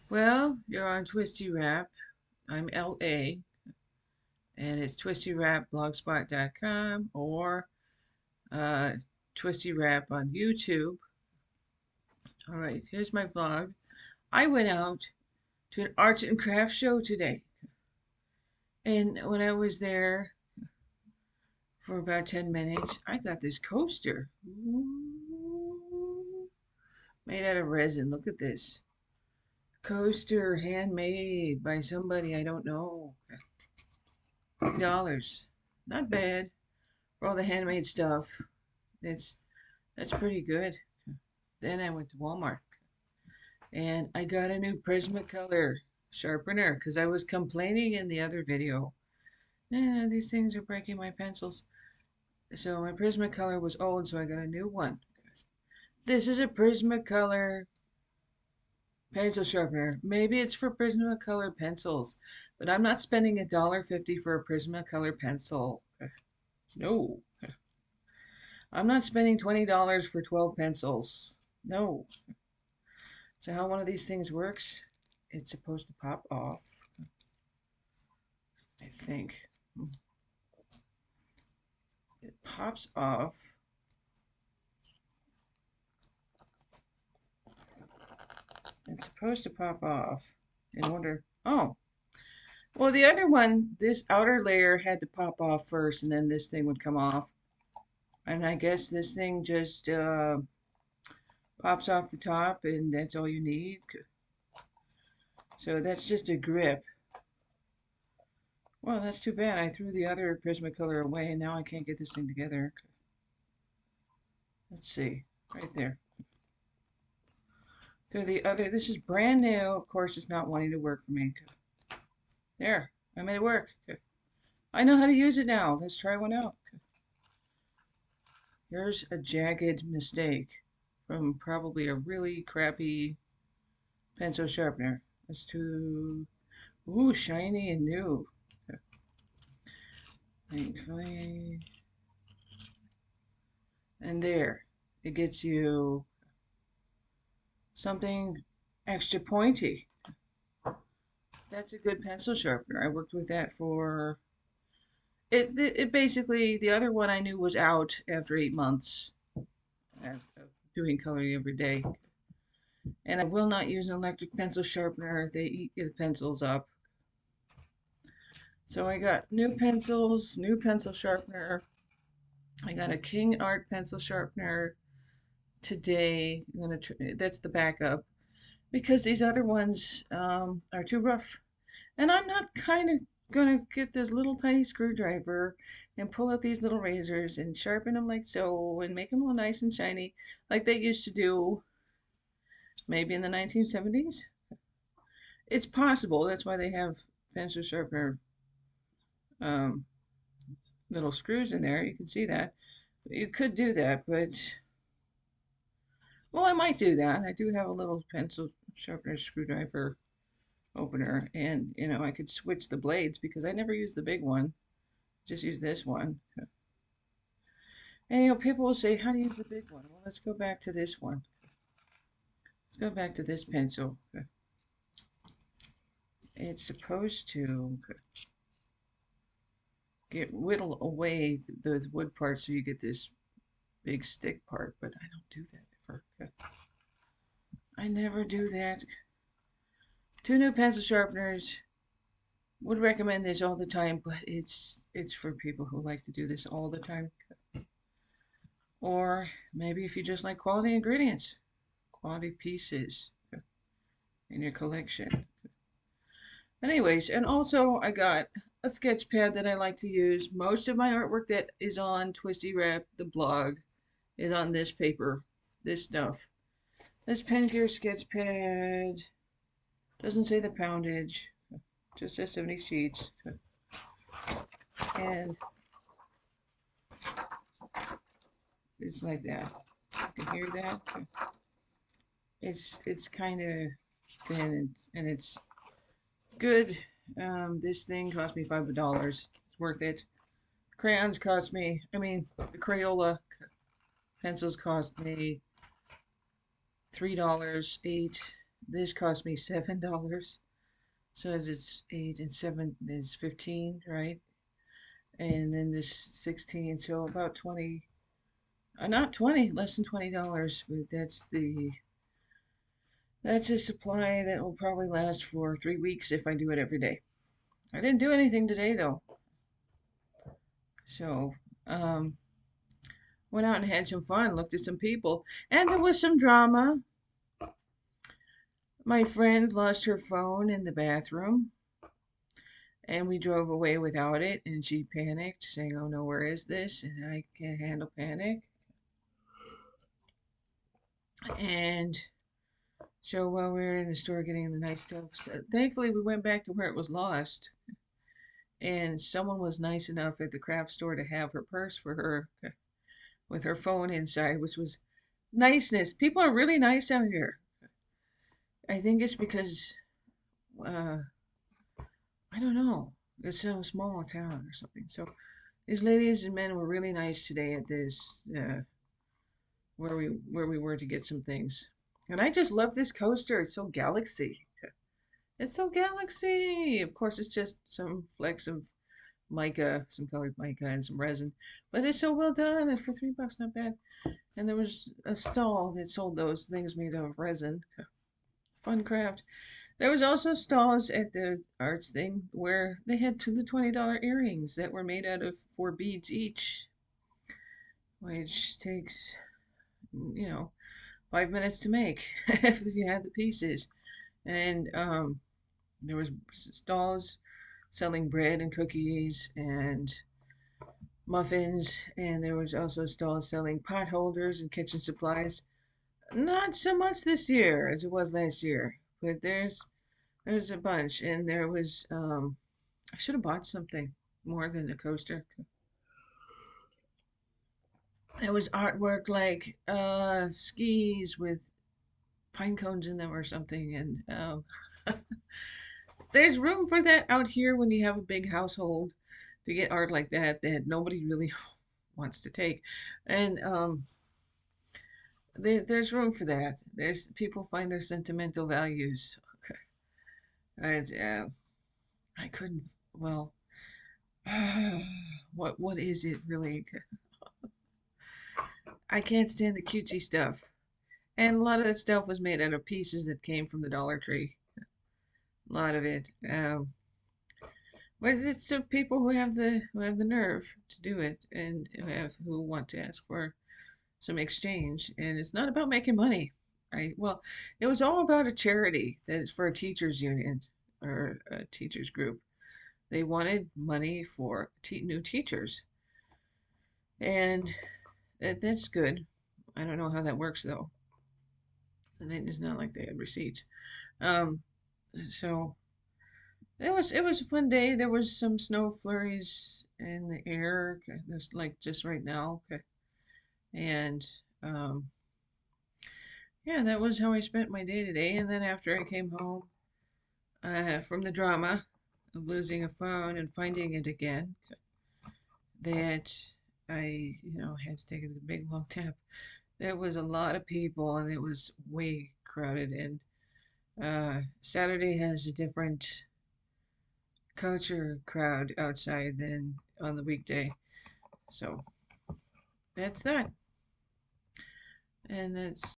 Well, you're on Twisty Rap. I'm LA, and it's twistyrapblogspot.com or uh, Twisty Rap on YouTube. All right, here's my blog. I went out to an arts and crafts show today, and when I was there for about 10 minutes, I got this coaster. Ooh, made out of resin. Look at this. Coaster handmade by somebody I don't know. $3. Not bad for all the handmade stuff. That's that's pretty good. Then I went to Walmart and I got a new Prismacolor sharpener because I was complaining in the other video. These things are breaking my pencils. So my Prismacolor was old, so I got a new one. This is a Prismacolor pencil sharpener. Maybe it's for Prismacolor pencils, but I'm not spending $1.50 for a Prismacolor pencil. No. I'm not spending $20 for 12 pencils. No. So how one of these things works, it's supposed to pop off, I think. It pops off. It's supposed to pop off in order. Oh, well, the other one, this outer layer had to pop off first, and then this thing would come off. And I guess this thing just pops off the top, and that's all you need. So that's just a grip. Well, that's too bad. I threw the other Prismacolor away, and now I can't get this thing together. Let's see, right there. Through the other, this is brand new. Of course, it's not wanting to work for me. There, I made it work. I know how to use it now. Let's try one out. Here's a jagged mistake from probably a really crappy pencil sharpener. Let's do, ooh, shiny and new. Thankfully. And there, it gets you something extra pointy. That's a good pencil sharpener. I worked with that for it basically, the other one I knew was out after 8 months of doing coloring every day. And I will not use an electric pencil sharpener. They eat the pencils up. So I got new pencils, new pencil sharpener. I got a King Art pencil sharpener today. That's the backup because these other ones are too rough. And I'm not kind of gonna get this little tiny screwdriver and pull out these little razors and sharpen them like so and make them all nice and shiny like they used to do maybe in the 1970s. It's possible. That's why they have pencil sharpener um, little screws in there. You can see that. You could do that, but well, I might do that. I do have a little pencil sharpener screwdriver opener, and I could switch the blades because I never use the big one. Just use this one. And people will say, how do you use the big one? Well, let's go back to this one. Let's go back to this pencil. It's supposed to whittle away those wood parts so you get this big stick part, but I don't do that ever. I never do that. Two new pencil sharpeners. Would recommend this all the time, but it's for people who like to do this all the time. Or maybe if you just like quality ingredients, quality pieces in your collection. Anyways, and also I got a sketch pad that I like to use. Most of my artwork that is on Twisty Wrap, the blog, is on this paper, this stuff. This Pen Gear sketch pad doesn't say the poundage, just says 70 sheets. And it's like that. You can hear that? It's kind of thin and it's good. This thing cost me $5. It's worth it. Crayons cost me, the Crayola pencils cost me $3, 8, this cost me $7. So it's 8 and 7 is 15, right? And then this 16, so about 20, not 20, less than $20, but that's a supply that will probably last for 3 weeks if I do it every day. I didn't do anything today though. So, um, went out and had some fun, looked at some people, and there was some drama. My friend lost her phone in the bathroom, and we drove away without it, and she panicked, saying, "Oh no, where is this?" And I can't handle panic. And so while we were in the store getting the nice stuff, thankfully we went back to where it was lost. And someone was nice enough at the craft store to have her purse for her with her phone inside, which was niceness. People are really nice out here. I think it's because, uh, I don't know, it's a small town or something. So these ladies and men were really nice today at this, where we were to get some things. And I just love this coaster. It's so galaxy. It's so galaxy. Of course, it's just some flecks of mica, some colored mica, and some resin, but it's so well done. And for $3, not bad. And there was a stall that sold those things made of resin. Fun craft. There was also stalls at the arts thing where they had the $20 earrings that were made out of 4 beads each, which takes, you know, 5 minutes to make if you had the pieces. And there was stalls selling bread and cookies and muffins, and there was also stalls selling pot holders and kitchen supplies. Not so much this year as it was last year, but there's a bunch, and there was I should have bought something more than a coaster. There was artwork like skis with pine cones in them or something, and there's room for that out here when you have a big household to get art like that nobody really wants to take, and there's room for that. There's people find their sentimental values. Okay, and I couldn't. Well, what is it really? I can't stand the cutesy stuff. And a lot of that stuff was made out of pieces that came from the Dollar Tree. A lot of it. But it's people who have the nerve to do it and who want to ask for some exchange. And it's not about making money, right? Well, it was all about a charity that is for a teachers union or a teachers group. They wanted money for new teachers, and that's good. I don't know how that works though. It's not like they had receipts. Um, so it was a fun day. There was some snow flurries in the air, just like just right now. Okay. And um, yeah, that was how I spent my day today. And then after I came home from the drama of losing a phone and finding it again, that I had to take a big long nap. There was a lot of people and it was way crowded. And Saturday has a different culture crowd outside than on the weekday. So that's that. And that's